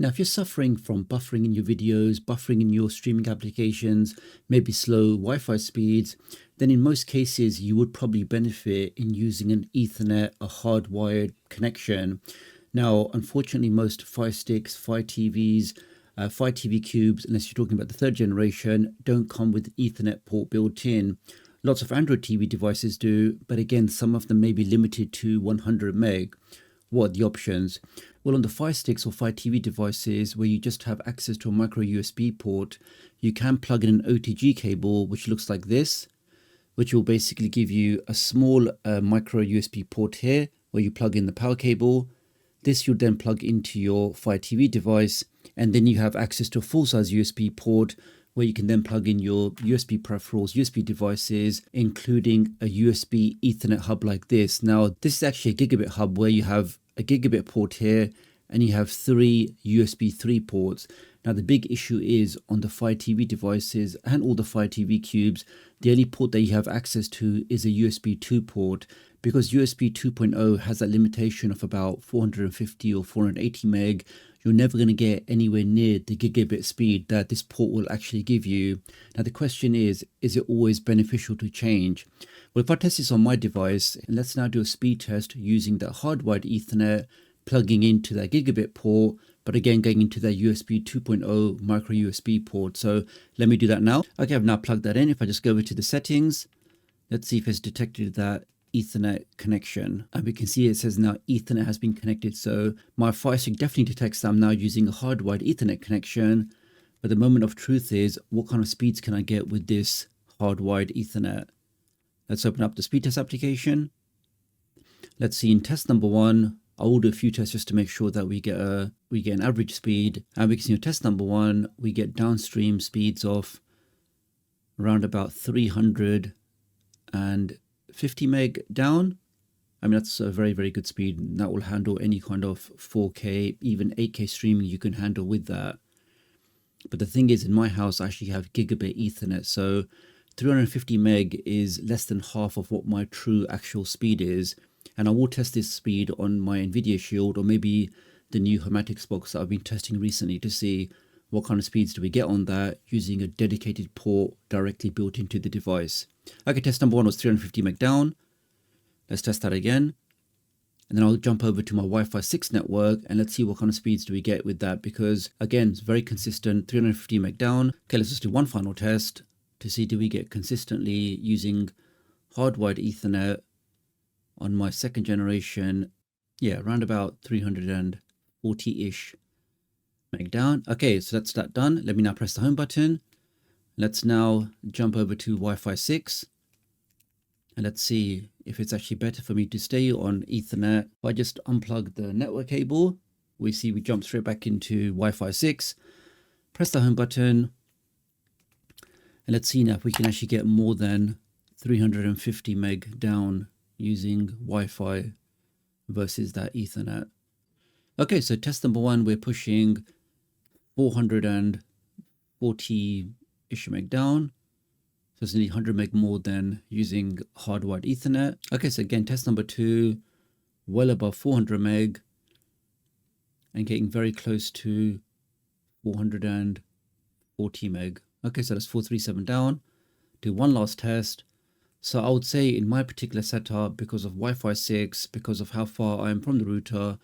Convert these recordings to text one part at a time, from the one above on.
Now, if you're suffering from buffering in your videos, buffering in your streaming applications, maybe slow Wi-Fi speeds, then in most cases, you would probably benefit in using an Ethernet, a hardwired connection. Now, unfortunately, most Fire Sticks, Fire TVs, Fire TV Cubes, unless you're talking about the third generation, don't come with Ethernet port built in. Lots of Android TV devices do, but again, some of them may be limited to 100 meg. What are the options? Well, on the Fire Sticks or Fire TV devices where you just have access to a micro USB port, you can plug in an OTG cable, which looks like this, which will basically give you a small micro USB port here where you plug in the power cable. This you'll then plug into your Fire TV device, and then you have access to a full-size USB port where you can then plug in your USB peripherals, USB devices, including a USB Ethernet hub like this. Now, this is actually a Gigabit hub where you have a Gigabit port here and you have 3 USB 3 ports. Now, the big issue is on the Fire TV devices and all the Fire TV Cubes, the only port that you have access to is a USB 2 port, because USB 2.0 has that limitation of about 450 or 480 meg. You're never going to get anywhere near the gigabit speed that this port will actually give you. Now, the question is it always beneficial to change? Well, if I test this on my device, and let's now do a speed test using that hardwired Ethernet, plugging into that gigabit port, but again, going into that USB 2.0 micro USB port. So let me do that now. Okay, I've now plugged that in. If I just go over to the settings, let's see if it's detected that Ethernet connection, and we can see it says now Ethernet has been connected. So my Firestick definitely detects that I'm now using a hardwired Ethernet connection, but the moment of truth is, what kind of speeds can I get with this hardwired Ethernet? Let's open up the speed test application. Let's see, in test number 1, I will do a few tests just to make sure that we get an average speed, and we can see in test number 1 we get downstream speeds of around about 350 meg down. I mean, that's a very, very good speed. That will handle any kind of 4K, even 8K streaming you can handle with that. But the thing is, in my house, I actually have Gigabit Ethernet. So 350 meg is less than half of what my true actual speed is. And I will test this speed on my NVIDIA Shield, or maybe the new Hermetics box that I've been testing recently, to see what kind of speeds do we get on that using a dedicated port directly built into the device. Okay, test number 1 was 350 meg down. Let's test that again. And then I'll jump over to my Wi-Fi 6 network and let's see what kind of speeds do we get with that, because again, it's very consistent, 350 meg down. Okay, let's just do one final test to see do we get consistently using hardwired Ethernet on my second generation. Yeah, around about 340-ish meg down. Okay, so that's that done. Let me now press the home button. Let's now jump over to Wi-Fi 6 and let's see if it's actually better for me to stay on Ethernet. If I just unplug the network cable, we see we jump straight back into Wi-Fi 6. Press the home button and let's see now if we can actually get more than 350 meg down using Wi-Fi versus that Ethernet. Okay, so test number 1, we're pushing 440-ish meg down. So it's nearly 100 meg more than using hardwired Ethernet. Okay, so again, test number 2, well above 400 meg and getting very close to 440 meg. Okay, so that's 437 down. Do one last test. So I would say in my particular setup, because of Wi-Fi 6, because of how far I am from the router,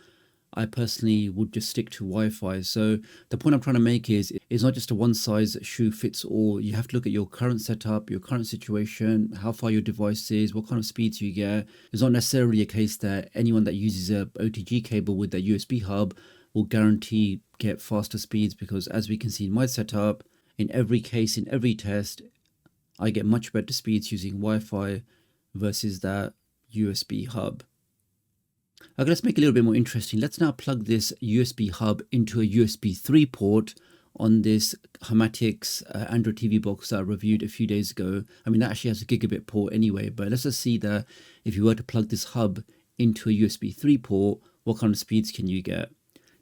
I personally would just stick to Wi-Fi. So the point I'm trying to make is, it's not just a one size shoe fits all. You have to look at your current setup, your current situation, how far your device is, what kind of speeds you get. It's not necessarily a case that anyone that uses a OTG cable with that USB hub will guarantee get faster speeds, because as we can see in my setup, in every case, in every test, I get much better speeds using Wi-Fi versus that USB hub. Okay, let's make it a little bit more interesting. Let's now plug this USB hub into a USB 3 port on this Hermetics Android TV box that I reviewed a few days ago. I mean, that actually has a gigabit port anyway, but let's just see that if you were to plug this hub into a USB 3 port, what kind of speeds can you get?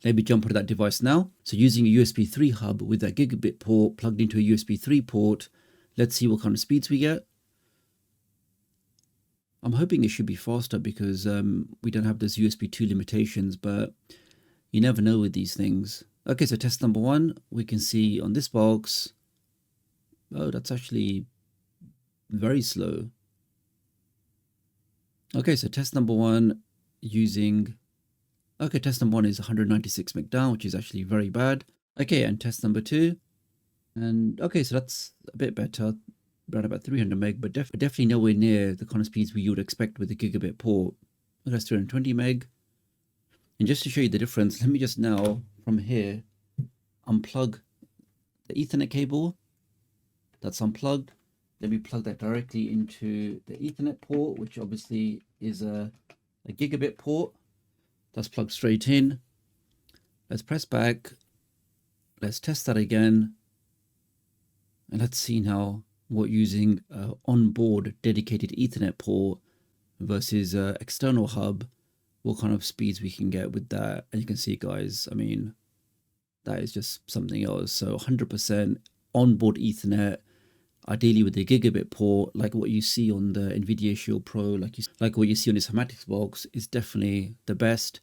Let me jump onto that device now. So using a USB 3 hub with that gigabit port plugged into a USB 3 port, let's see what kind of speeds we get. I'm hoping it should be faster because we don't have those USB 2 limitations, but you never know with these things. Okay, so test number 1, we can see on this box, oh, that's actually very slow. Okay, so test number 1 using, okay, test number 1 is 196 meg down, which is actually very bad. Okay, and test number 2, and okay, so that's a bit better, around about 300 meg, but definitely nowhere near the kind of speeds you would expect with a gigabit port. That's 320 meg. And just to show you the difference, let me just now, from here, unplug the Ethernet cable. That's unplugged. Then we plug that directly into the Ethernet port, which obviously is a gigabit port. That's plugged straight in. Let's press back. Let's test that again. And let's see now what using onboard dedicated Ethernet port versus external hub, what kind of speeds we can get with that. And you can see, guys, I mean, that is just something else. So 100% onboard Ethernet, ideally with the gigabit port, like what you see on the NVIDIA Shield Pro, like what you see on this Hermetics box, is definitely the best.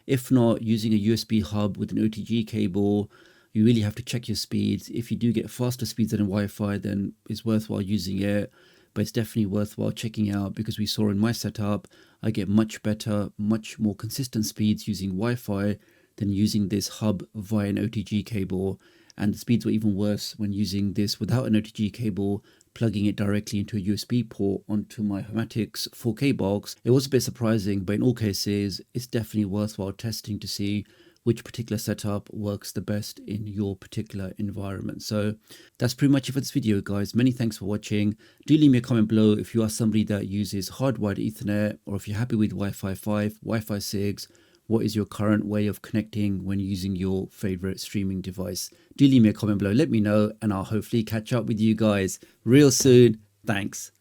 If not, using a USB hub with an OTG cable, you really have to check your speeds. If you do get faster speeds than Wi-Fi, then it's worthwhile using it. But it's definitely worthwhile checking out, because we saw in my setup, I get much better, much more consistent speeds using Wi-Fi than using this hub via an OTG cable. And the speeds were even worse when using this without an OTG cable, plugging it directly into a USB port onto my Hermetics 4K box. It was a bit surprising, but in all cases, it's definitely worthwhile testing to see which particular setup works the best in your particular environment. So that's pretty much it for this video, guys. Many thanks for watching. Do leave me a comment below if you are somebody that uses hardwired Ethernet, or if you're happy with Wi-Fi 5, Wi-Fi 6, what is your current way of connecting when using your favorite streaming device? Do leave me a comment below, let me know, and I'll hopefully catch up with you guys real soon. Thanks.